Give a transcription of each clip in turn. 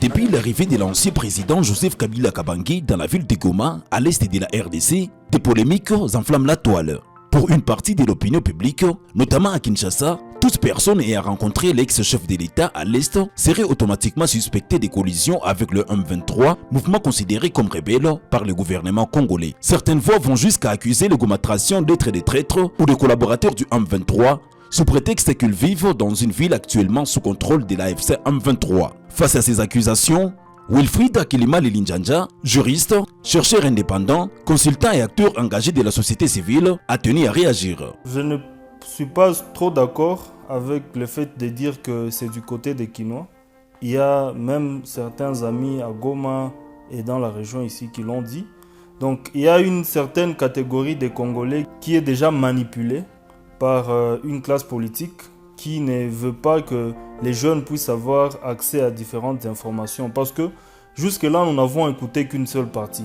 Depuis l'arrivée de l'ancien président Joseph Kabila Kabange dans la ville de Goma, à l'est de la RDC, des polémiques enflamment la toile. Pour une partie de l'opinion publique, notamment à Kinshasa, toute personne ayant rencontré l'ex-chef de l'État à l'Est serait automatiquement suspectée de collision avec le M23, mouvement considéré comme rebelle par le gouvernement congolais. Certaines voix vont jusqu'à accuser le Gomatration d'être des traîtres ou des collaborateurs du M23, sous prétexte qu'ils vivent dans une ville actuellement sous contrôle de l'AFC M23. Face à ces accusations, Wilfried Akilima Lilinjanja, juriste, chercheur indépendant, consultant et acteur engagé de la société civile, a tenu à réagir. Je ne suis pas trop d'accord avec le fait de dire que c'est du côté des Kinois. Il y a même certains amis à Goma et dans la région ici qui l'ont dit. Donc il y a une certaine catégorie des Congolais qui est déjà manipulée par une classe politique qui ne veut pas que les jeunes puissent avoir accès à différentes informations. Parce que jusque-là, nous n'avons écouté qu'une seule partie.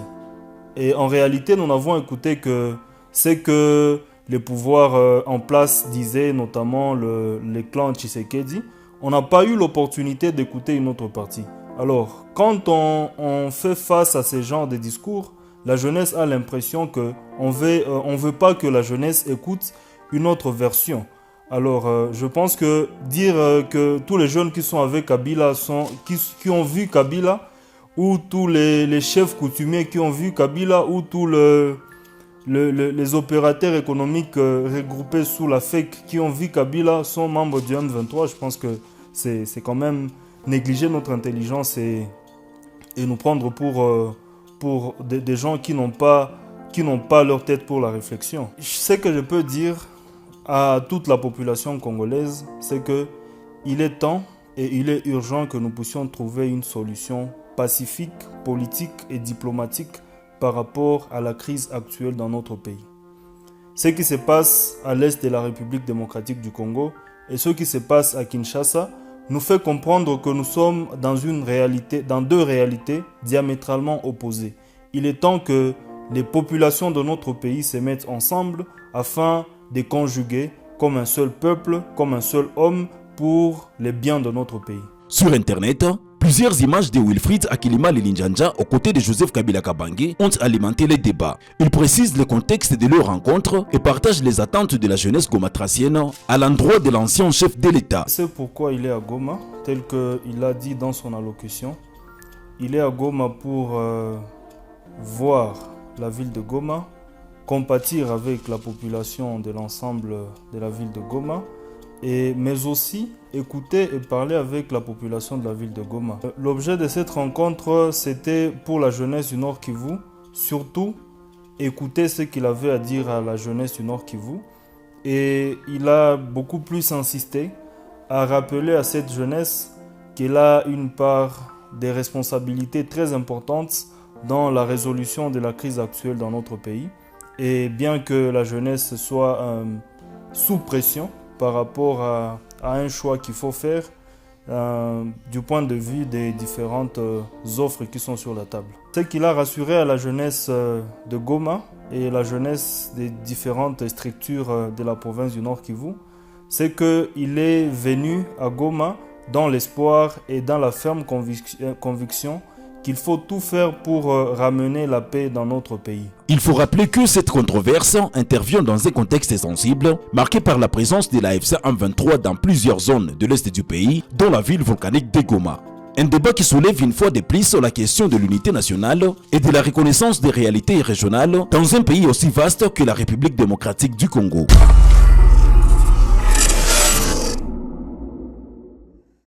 Et en réalité, nous n'avons écouté que ce que les pouvoirs en place disaient, notamment les clans Tshisekedi. On n'a pas eu l'opportunité d'écouter une autre partie. Alors, quand on fait face à ce genre de discours, la jeunesse a l'impression qu'on ne veut pas que la jeunesse écoute une autre version. Alors, je pense que dire que tous les jeunes qui sont avec Kabila, qui ont vu Kabila, ou tous les chefs coutumiers qui ont vu Kabila, ou tous les opérateurs économiques regroupés sous la FEC qui ont vu Kabila sont membres du M23, je pense que c'est quand même négliger notre intelligence et nous prendre pour des gens qui n'ont pas leur tête pour la réflexion. Ce que je peux dire à toute la population congolaise, c'est que il est temps et il est urgent que nous puissions trouver une solution pacifique, politique et diplomatique par rapport à la crise actuelle dans notre pays. Ce qui se passe à l'est de la République démocratique du Congo et ce qui se passe à Kinshasa nous fait comprendre que nous sommes dans deux réalités diamétralement opposées. Il est temps que les populations de notre pays se mettent ensemble afin de conjuguer comme un seul peuple, comme un seul homme pour les biens de notre pays. Sur Internet, plusieurs images de Wilfried Akilima Lilinjanja aux côtés de Joseph Kabila Kabange ont alimenté les débats. Ils précisent le contexte de leur rencontre et partagent les attentes de la jeunesse gomatracienne à l'endroit de l'ancien chef de l'État. C'est pourquoi il est à Goma, tel qu'il l'a dit dans son allocution. Il est à Goma pour voir la ville de Goma, compatir avec la population de l'ensemble de la ville de Goma, mais aussi écouter et parler avec la population de la ville de Goma. L'objet de cette rencontre, c'était pour la jeunesse du Nord Kivu, surtout écouter ce qu'il avait à dire à la jeunesse du Nord Kivu. Et il a beaucoup plus insisté à rappeler à cette jeunesse qu'elle a une part des responsabilités très importantes dans la résolution de la crise actuelle dans notre pays. Et bien que la jeunesse soit sous pression par rapport à un choix qu'il faut faire du point de vue des différentes offres qui sont sur la table. Ce qu'il a rassuré à la jeunesse de Goma et la jeunesse des différentes structures de la province du Nord Kivu, c'est qu'il est venu à Goma dans l'espoir et dans la ferme conviction qu'il faut tout faire pour ramener la paix dans notre pays. Il faut rappeler que cette controverse intervient dans un contexte sensible, marqué par la présence de l'AFC M23 dans plusieurs zones de l'est du pays, dont la ville volcanique de Goma. Un débat qui soulève une fois de plus la question de l'unité nationale et de la reconnaissance des réalités régionales dans un pays aussi vaste que la République démocratique du Congo.